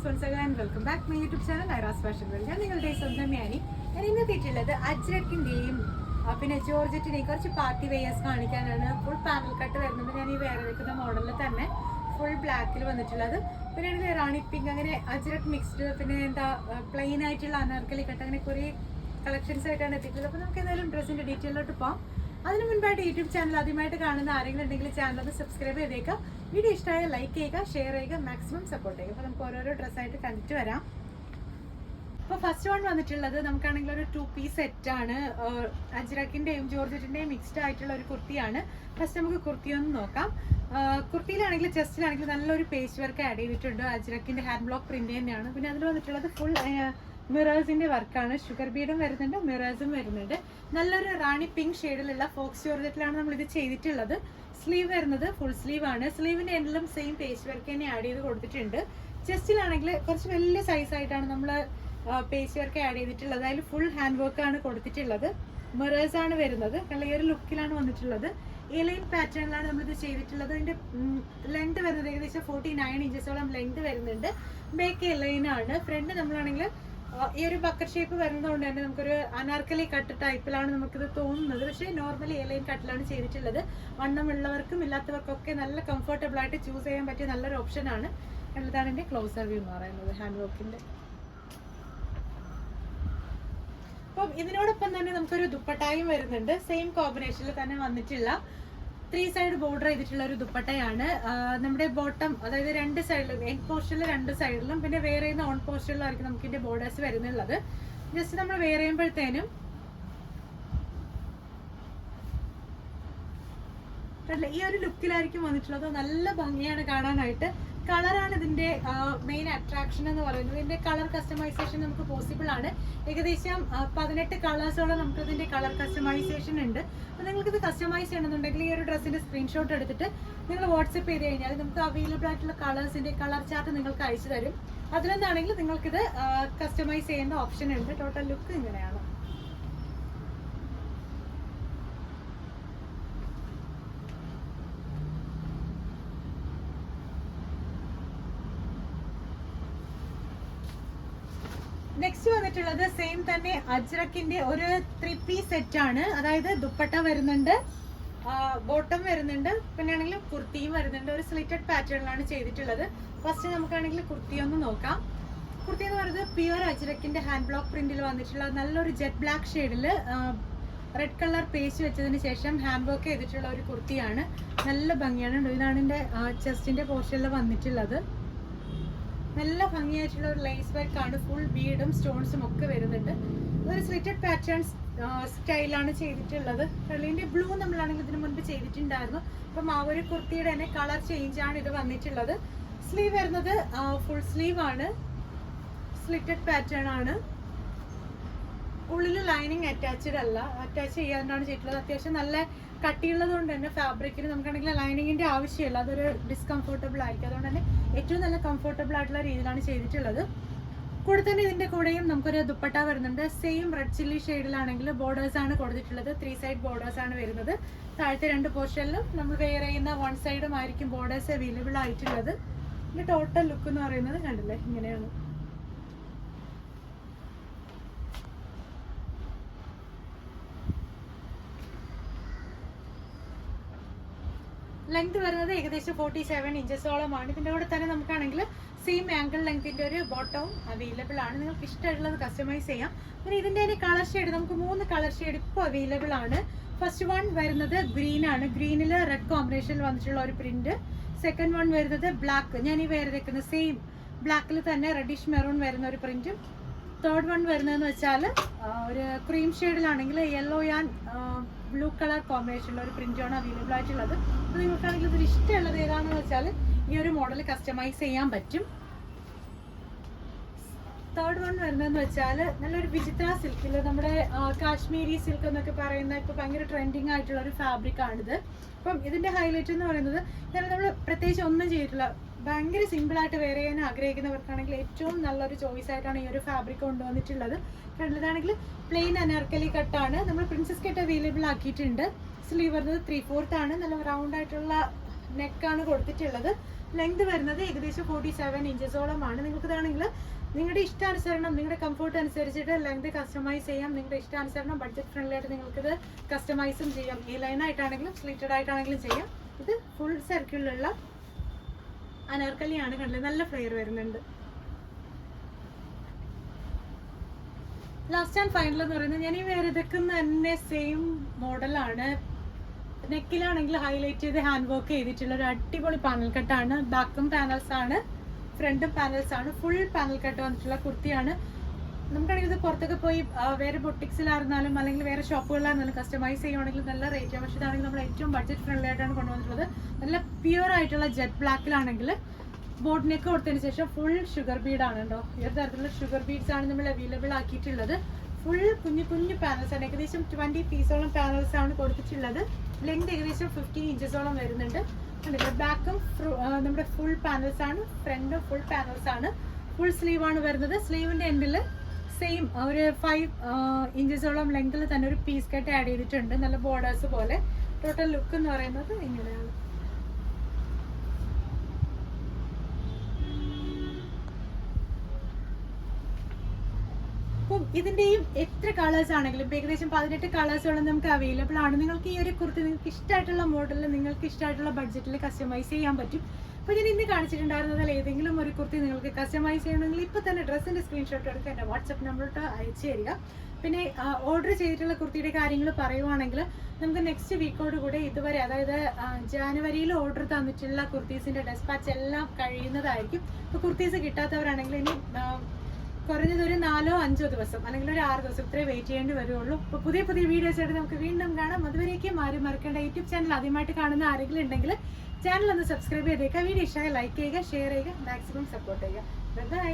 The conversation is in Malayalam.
Welcome back my YouTube channel Airas fashion world. ഞാൻ നിങ്ങളുടെ സ്വന്തം ഞാനി. ഞാൻ ഇന്ന് എത്തിയിട്ടുള്ളത് അജ്രക്കിന്റെയും പിന്നെ ജോർജറ്റിന്റെയും കുറച്ച് പാർട്ടി വെയേഴ്സ് കാണിക്കാനാണ്. ഫുൾ പാനൽ കട്ട് വരുന്നത്. ഞാൻ ഈ വേറെ വെക്കുന്ന മോഡലിൽ തന്നെ ഫുൾ ബ്ലാക്കിൽ വന്നിട്ടുള്ളത്. പിന്നെ ആണെങ്കിൽ റാണി പിങ്ക്, അങ്ങനെ അജ്രക് മിക്സ്ഡ്, പിന്നെ എന്താ പ്ലെയിൻ ആയിട്ടുള്ള അനാർക്കലി കട്ട്, അങ്ങനെ കുറേ കളക്ഷൻസ് ആയിട്ടാണ് എത്തിയിട്ടുള്ളത്. അപ്പോൾ നമുക്ക് എന്തായാലും ഡ്രസ്സിന്റെ ഡീറ്റെയിലോട്ട് പോകാം. അതിന് മുൻപായിട്ട് യൂട്യൂബ് ചാനൽ ആദ്യമായിട്ട് കാണുന്ന ആരെങ്കിലും ഉണ്ടെങ്കിൽ ചാനൽ ഒന്ന് സബ്സ്ക്രൈബ് ചെയ്തേക്കാം. വീഡിയോ ഇഷ്ടമായ ലൈക്ക് ചെയ്യുക, ഷെയർ ചെയ്യുക, മാക്സിമം സപ്പോർട്ട് ചെയ്യുക. അപ്പോൾ നമുക്ക് ഓരോരോ ഡ്രസ്സായിട്ട് കണ്ടിട്ട് വരാം. അപ്പോൾ ഫസ്റ്റ് വൺ വന്നിട്ടുള്ളത് നമുക്കാണെങ്കിൽ ഒരു 2 പീസ് സെറ്റാണ്. അജ്രക്കിൻ്റെയും ജോർജറ്റിൻ്റെയും മിക്സ്ഡ് ആയിട്ടുള്ള ഒരു കുർത്തിയാണ്. ഫസ്റ്റ് നമുക്ക് കുർത്തി ഒന്ന് നോക്കാം. കുർത്തിയിലാണെങ്കിൽ ചെസ്റ്റിലാണെങ്കിൽ നല്ലൊരു പേസ്റ്റ് വർക്ക് ആഡ് ചെയ്തിട്ടുണ്ട്. അജ്രക്കിൻ്റെ ഹാൻഡ് ബ്ലോക്ക് പ്രിന്റ് തന്നെയാണ്. പിന്നെ അതിൽ വന്നിട്ടുള്ളത് ഫുൾ മിറേഴ്സിന്റെ വർക്കാണ്. ഷുഗർ ബീഡും വരുന്നുണ്ട്, മിറേഴ്സും വരുന്നുണ്ട്. നല്ലൊരു റാണി പിങ്ക് ഷെയ്ഡിലുള്ള ഫോക്സ് ജോർജറ്റിലാണ് നമ്മൾ ഇത് ചെയ്തിട്ടുള്ളത്. സ്ലീവ് വരുന്നത് ഫുൾ സ്ലീവ് ആണ്. സ്ലീവിന്റെ എൻഡിലും സെയിം പേസ്റ്റ് വർക്ക് തന്നെ ആഡ് ചെയ്ത് കൊടുത്തിട്ടുണ്ട്. ചെസ്റ്റിലാണെങ്കിൽ കുറച്ച് വലിയ സൈസ് ആയിട്ടാണ് നമ്മൾ പേസ്റ്റ് വർക്ക് ആഡ് ചെയ്തിട്ടുള്ളത്. അതിൽ ഫുൾ ഹാൻഡ് വർക്ക് ആണ് കൊടുത്തിട്ടുള്ളത്. മിറേഴ്സ് ആണ് വരുന്നത്. ഈ ഒരു ലുക്കിലാണ് വന്നിട്ടുള്ളത്. എലൈൻ പാറ്റേണിലാണ് നമ്മളിത് ചെയ്തിട്ടുള്ളത്. അതിന്റെ ലെങ്ത് വരുന്നത് ഏകദേശം 49 ഇഞ്ചസോളം ലെങ്ത് വരുന്നുണ്ട്. ബാക്ക് എലൈൻ ആണ്. ഫ്രണ്ട് നമ്മളാണെങ്കിൽ ഈ ഒരു ബക്കറ്റ് ഷേപ്പ് വരുന്നതുകൊണ്ട് തന്നെ നമുക്കൊരു അനാർക്കലി കട്ട് ടൈപ്പിലാണ് നമുക്കിത് തോന്നുന്നത്. പക്ഷേ നോർമലി എലൈൻ കട്ടിലാണ് ചെയ്തിട്ടുള്ളത്. വണ്ണമുള്ളവർക്കും ഇല്ലാത്തവർക്കൊക്കെ നല്ല കംഫർട്ടബിൾ ആയിട്ട് ചൂസ് ചെയ്യാൻ പറ്റിയ നല്ലൊരു ഓപ്ഷനാണ്. ഇതാണ് എൻ്റെ ക്ലോസർ വ്യൂ എന്ന് പറയുന്നത് ഹാൻഡ് വർക്കിന്റെ. അപ്പം ഇതിനോടൊപ്പം തന്നെ നമുക്കൊരു ദുപ്പട്ടായും വരുന്നുണ്ട്. സെയിം കോമ്പിനേഷനിൽ തന്നെ വന്നിട്ടുള്ള 3 സൈഡ് ബോർഡർ ചെയ്തിട്ടുള്ള ഒരു ദുപ്പട്ടയാണ്. നമ്മുടെ ബോട്ടം, അതായത് 2 സൈഡിലും, എൻഡ് പോർഷനിൽ 2 സൈഡിലും, പിന്നെ വേറെ ചെയ്യുന്ന ഓൺ പോർഷനിലായിരിക്കും നമുക്ക് ഇതിന്റെ ബോർഡേഴ്സ് വരുന്നുള്ളത്. ജസ്റ്റ് നമ്മൾ വേറെ ചെയ്യുമ്പോഴത്തേനും ഈ ഒരു ലുക്കിലായിരിക്കും വന്നിട്ടുള്ളത്. നല്ല ഭംഗിയാണ് കാണാനായിട്ട്. കളറാണ് ഇതിന്റെ മെയിൻ അട്രാക്ഷൻ എന്ന് പറയുന്നത്. ഇതിന്റെ കളർ കസ്റ്റമൈസേഷൻ നമുക്ക് പോസിബിൾ ആണ്. ഏകദേശം 18 കളേഴ്സോളം നമുക്ക് ഇതിന്റെ കളർ കസ്റ്റമൈസേഷൻ ഉണ്ട്. അപ്പോൾ നിങ്ങൾക്ക് ഇത് കസ്റ്റമൈസ് ചെയ്യണമെന്നുണ്ടെങ്കിൽ ഈ ഒരു ഡ്രസ്സിന്റെ സ്ക്രീൻഷോട്ട് എടുത്തിട്ട് നിങ്ങൾ വാട്സ്ആപ്പ് ചെയ്ത് കഴിഞ്ഞാൽ നമുക്ക് അവൈലബിൾ ആയിട്ടുള്ള കളേഴ്സിന്റെ കളർ ചാർട്ട് നിങ്ങൾക്ക് അയച്ചു തരും. അതിലെന്താണെങ്കിൽ നിങ്ങൾക്കിത് കസ്റ്റമൈസ് ചെയ്യേണ്ട ഓപ്ഷൻ ഉണ്ട്. ടോട്ടൽ ലുക്ക് ഇങ്ങനെയാണ്. നെക്സ്റ്റ് വന്നിട്ടുള്ളത് സെയിം തന്നെ അജ്രക്കിന്റെ ഒരു 3 പീസ് സെറ്റ് ആണ്. അതായത് ദുപ്പട്ട വരുന്നുണ്ട്, ബോട്ടം വരുന്നുണ്ട്, പിന്നെ ആണെങ്കിൽ കുർത്തിയും വരുന്നുണ്ട്. ഒരു സ്ലിറ്റഡ് പാറ്റേണിലാണ് ചെയ്തിട്ടുള്ളത്. ഫസ്റ്റ് നമുക്കാണെങ്കിൽ കുർത്തി ഒന്ന് നോക്കാം. കുർത്തി എന്ന് പറയുന്നത് പ്യുവർ അജ്രക്കിന്റെ ഹാൻഡ് ബ്ലോക്ക് പ്രിന്റിൽ വന്നിട്ടുള്ള നല്ലൊരു ജെറ്റ് ബ്ലാക്ക് ഷെയ്ഡില് റെഡ് കളർ പേസ്റ്റ് വെച്ചതിന് ശേഷം ഹാൻഡ് വർക്ക് ചെയ്തിട്ടുള്ള ഒരു കുർത്തിയാണ്. നല്ല ഭംഗിയാണ്. ഇതാണ് എൻ്റെ ചെസ്റ്റിന്റെ പോർഷനിൽ വന്നിട്ടുള്ളത്. നല്ല ഭംഗിയായിട്ടുള്ള ഒരു ലേസ് വർക്കാണ്. ഫുൾ ബീഡും സ്റ്റോൺസും ഒക്കെ വരുന്നുണ്ട്. ഒരു സ്ലിറ്റഡ് പാറ്റേൺ സ്റ്റൈലാണ് ചെയ്തിട്ടുള്ളത്. ഇതിന്റെ ബ്ലൂ നമ്മളാണെങ്കിൽ ഇതിനു മുൻപ് ചെയ്തിട്ടുണ്ടായിരുന്നു. അപ്പം ആ ഒരു കുർത്തിയുടെ തന്നെ കളർ ചേഞ്ച് ആണ് ഇത് വന്നിട്ടുള്ളത്. സ്ലീവ് വരുന്നത് ഫുൾ സ്ലീവ് ആണ്. സ്ലിറ്റഡ് പാറ്റേൺ ആണ്. ഉള്ളിൽ ലൈനിങ് അറ്റാച്ച്ഡ് അല്ല, അറ്റാച്ച് ചെയ്യാനാണ് ചെയ്തിട്ടുള്ളത്. അത്യാവശ്യം നല്ല കട്ടിയുള്ളത് കൊണ്ട് തന്നെ ഫാബ്രിക്കിന് നമുക്കാണെങ്കിൽ ലൈനിങ്ങിന്റെ ആവശ്യമില്ല. അതൊരു ഡിസ്കംഫർട്ടബിൾ ആയിരിക്കും. അതുകൊണ്ട് തന്നെ ഏറ്റവും നല്ല കംഫർട്ടബിൾ ആയിട്ടുള്ള രീതിയിലാണ് ചെയ്തിട്ടുള്ളത്. കൂടെ തന്നെ ഇതിന്റെ കൂടെയും നമുക്കൊരു ദുപ്പട്ട വരുന്നുണ്ട്. സെയിം റെഡ് ചില്ലി ഷെയ്ഡിലാണെങ്കിൽ ബോർഡേഴ്സ് ആണ് കൊടുത്തിട്ടുള്ളത്. 3 സൈഡ് ബോർഡേഴ്സ് ആണ് വരുന്നത്. താഴത്തെ 2 പോർഷനിലും നമ്മൾ വെയർ ചെയ്യുന്ന 1 സൈഡും ആയിരിക്കും ബോർഡേഴ്സ് അവൈലബിൾ ആയിട്ടുള്ളത്. ഇതിന്റെ ടോട്ടൽ ലുക്ക് എന്ന് പറയുന്നത് കണ്ടില്ലേ, ഇങ്ങനെയാണ്. ലെങ്ത് വരുന്നത് ഏകദേശം 47 ഇഞ്ചസോളമാണ്. ഇതിന്റെ കൂടെ തന്നെ നമുക്കാണെങ്കിൽ സെയിം ആംഗിൾ ലെങ്ത്തിന്റെ ഒരു ബോട്ടവും അവൈലബിൾ ആണ്. നിങ്ങൾക്ക് ഇഷ്ടമുള്ളത് കസ്റ്റമൈസ് ചെയ്യാം. പിന്നെ ഇതിന്റെ തന്നെ കളർ ഷെയ്ഡ് നമുക്ക് 3 കളർ ഷെയ്ഡ് ഇപ്പോൾ അവൈലബിൾ ആണ്. ഫസ്റ്റ് വൺ വരുന്നത് ഗ്രീൻ ആണ്. ഗ്രീനിൽ റെഡ് കോമ്പിനേഷനിൽ വന്നിട്ടുള്ള ഒരു പ്രിന്റ്. സെക്കൻഡ് വൺ വരുന്നത് ബ്ലാക്ക്, ഞാൻ ഈ വേറെ വെക്കുന്ന സെയിം ബ്ലാക്കിൽ തന്നെ റെഡിഷ് മെറൂൺ വരുന്ന ഒരു പ്രിന്റും. തേർഡ് വൺ വരുന്നതെന്ന് വെച്ചാൽ ഒരു ക്രീം ഷെയ്ഡിലാണെങ്കിൽ യെല്ലോ ആൻഡ് ബ്ലൂ കളർ കോമ്പിനേഷനുള്ള ഒരു പ്രിന്റാണ് അവൈലബിൾ ആയിട്ടുള്ളത്. അപ്പോൾ നിങ്ങൾക്കാണെങ്കിൽ ഇതിൽ ഇഷ്ടമുള്ളത് ഏതാണെന്ന് വെച്ചാൽ ഈ ഒരു മോഡൽ കസ്റ്റമൈസ് ചെയ്യാൻ പറ്റും. തേർഡ് വൺ വരുന്നതെന്ന് വെച്ചാൽ നല്ലൊരു വിചിത്ര സിൽക്കിൽ, നമ്മുടെ കാശ്മീരി സിൽക്ക് എന്നൊക്കെ പറയുന്ന ഇപ്പോൾ ഭയങ്കര ട്രെൻഡിങ് ആയിട്ടുള്ള ഒരു ഫാബ്രിക് ആണിത്. അപ്പം ഇതിന്റെ ഹൈലൈറ്റ് എന്ന് പറയുന്നത് നമ്മൾ പ്രത്യേകിച്ച് ഒന്നും ചെയ്തിട്ടില്ല. ഭയങ്കര സിമ്പിളായിട്ട് വെയർ ചെയ്യാൻ ആഗ്രഹിക്കുന്നവർക്കാണെങ്കിൽ ഏറ്റവും നല്ലൊരു ചോയ്സ് ആയിട്ടാണ് ഈ ഒരു ഫാബ്രിക് കൊണ്ടുവന്നിട്ടുള്ളത്. കണ്ടതാണെങ്കിൽ പ്ലെയിൻ അനാർക്കലി കട്ടാണ്. നമ്മൾ പ്രിൻസസ് കട്ട് അവൈലബിൾ ആക്കിയിട്ടുണ്ട്. സ്ലീവ് വരുന്നത് 3/4 ആണ്. നല്ല റൗണ്ട് ആയിട്ടുള്ള നെക്കാണ് കൊടുത്തിട്ടുള്ളത്. ലെങ്ത് വരുന്നത് ഏകദേശം 47 ഇഞ്ചസോളമാണ്. നിങ്ങൾക്ക് ഇതാണെങ്കിൽ നിങ്ങളുടെ ഇഷ്ടാനുസരണം നിങ്ങളുടെ കംഫോർട്ട് അനുസരിച്ചിട്ട് ലെങ്ത് കസ്റ്റമൈസ് ചെയ്യാം. നിങ്ങളുടെ ഇഷ്ടാനുസരണം ബഡ്ജറ്റ് ഫ്രണ്ട്ലി ആയിട്ട് നിങ്ങൾക്കിത് കസ്റ്റമൈസും ചെയ്യാം. ഈ ലൈൻ ആയിട്ടാണെങ്കിലും സ്ലിറ്റഡ് ആയിട്ടാണെങ്കിലും ചെയ്യാം. ഇത് ഫുൾ സർക്കിളിലുള്ള അനാർക്കലിയാണ്. കണ്ടത് നല്ല ഫ്ലെയർ വരുന്നുണ്ട്. ലാസ്റ്റ് ആൻഡ് ഫൈനൽ എന്ന് പറയുന്നത് ഞാൻ ഈ വേറെ തന്നെ സെയിം മോഡലാണ്. നെക്കിലാണെങ്കിൽ ഹൈലൈറ്റ് ചെയ്ത് ഹാൻഡ് വർക്ക് ചെയ്തിട്ടുള്ള ഒരു അടിപൊളി പാനൽ കട്ടാണ്. ബാക്കും പാനൽസ് ആണ്, ഫ്രണ്ടും പാനൽസ് ആണ്. ഫുൾ പാനൽ കട്ട് വന്നിട്ടുള്ള കുർത്തിയാണ്. നമുക്കാണെങ്കിൽ ഇത് പുറത്തൊക്കെ പോയി വേറെ ബൊട്ടിക്സിലായിരുന്നാലും അല്ലെങ്കിൽ വേറെ ഷോപ്പുകളിലായിരുന്നാലും കസ്റ്റമൈസ് ചെയ്യുവാണെങ്കിൽ നല്ല റേറ്റ് ആണ്. പക്ഷേ ഇതാണെങ്കിൽ നമ്മൾ ഏറ്റവും ബഡ്ജറ്റ് ഫ്രണ്ട്ലി ആയിട്ടാണ് കൊണ്ടുവന്നിട്ടുള്ളത്. നല്ല പ്യുവർ ആയിട്ടുള്ള ജെറ്റ് ബ്ലാക്കിലാണെങ്കിൽ ബോട്ട് നെക്ക് കൊടുത്തതിന് ശേഷം ഫുൾ ഷുഗർ ബീഡ് ആണ് കേട്ടോ. ഈ ഒരു തരത്തിലുള്ള ഷുഗർ ബീഡ്സ് ആണ് നമ്മൾ അവൈലബിൾ ആക്കിയിട്ടുള്ളത്. ഫുൾ കുഞ്ഞു കുഞ്ഞു പാനൽസ് ആണ്. ഏകദേശം 20 പീസോളം പാനൽസ് ആണ് കൊടുത്തിട്ടുള്ളത്. ലെങ്ത് ഏകദേശം 15 ഇഞ്ചസോളം വരുന്നുണ്ട്. ബാക്കും നമ്മുടെ ഫുൾ പാനൽസ് ആണ്, ഫ്രണ്ടും ഫുൾ പാനൽസ് ആണ്. ഫുൾ സ്ലീവ് ആണ് വരുന്നത്. സ്ലീവിന്റെ എൻഡിൽ സെയിം ഒരു 5 ഇഞ്ചസോളം ലെങ്തിൽ തന്നെ ഒരു പീസ് കട്ട് ആഡ് ചെയ്തിട്ടുണ്ട്. നല്ല ബോർഡേഴ്സ് പോലെ. ടോട്ടൽ ലുക്ക് എന്ന് പറയുന്നത് ഇങ്ങനെയാണ്. അപ്പം ഇതിന്റെയും എത്ര കളേഴ്സ് ആണെങ്കിലും ഏകദേശം 18 കളേഴ്സോളം നമുക്ക് അവൈലബിൾ ആണ്. നിങ്ങൾക്ക് ഈ ഒരു കുർത്തി നിങ്ങൾക്ക് ഇഷ്ടമായിട്ടുള്ള മോഡലിൽ നിങ്ങൾക്ക് ഇഷ്ടമായിട്ടുള്ള ബഡ്ജറ്റിൽ കസ്റ്റമൈസ് ചെയ്യാൻ പറ്റും. അപ്പോൾ ഞാൻ ഇന്ന് കാണിച്ചിട്ടുണ്ടായിരുന്നതിൽ ഏതെങ്കിലും ഒരു കുർത്തി നിങ്ങൾക്ക് കസ്റ്റമൈസ് ചെയ്യണമെങ്കിൽ ഇപ്പോൾ തന്നെ ഡ്രസ്സിന്റെ സ്ക്രീൻഷോട്ട് എടുക്കുക എൻ്റെ വാട്സപ്പ് നമ്പറിലോട്ട് അയച്ചു തരിക. പിന്നെ ഓർഡർ ചെയ്തിട്ടുള്ള കുർത്തിയുടെ കാര്യങ്ങൾ പറയുവാണെങ്കിൽ നമുക്ക് നെക്സ്റ്റ് വീക്കോട് കൂടെ ഇതുവരെ, അതായത് ജാനുവരിയിൽ ഓർഡർ തന്നിട്ടുള്ള കുർത്തീസിന്റെ ഡെസ്പാച്ച് എല്ലാം കഴിയുന്നതായിരിക്കും. ഇപ്പോൾ കുർത്തീസ് കിട്ടാത്തവരാണെങ്കിൽ ഇനി കുറഞ്ഞത് ഒരു 4-5 ദിവസം അല്ലെങ്കിൽ ഒരു 6 ദിവസം ഇത്രയും വെയിറ്റ് ചെയ്യേണ്ടി വരുള്ളൂ. അപ്പോൾ പുതിയ പുതിയ വീഡിയോസ് ആയിട്ട് നമുക്ക് വീണ്ടും കാണാം. അതുവരേക്കും ആരും മറക്കേണ്ട. യൂട്യൂബ് ചാനൽ ആദ്യമായിട്ട് കാണുന്ന ആരെങ്കിലും ഉണ്ടെങ്കിൽ ചാനൽ ഒന്ന് സബ്സ്ക്രൈബ് ചെയ്തേക്കുക. വീഡിയോ ഇഷ്ടമായി ലൈക്ക് ചെയ്യുക, ഷെയർ ചെയ്യുക, മാക്സിമം സപ്പോർട്ട് ചെയ്യുക. ബൈ.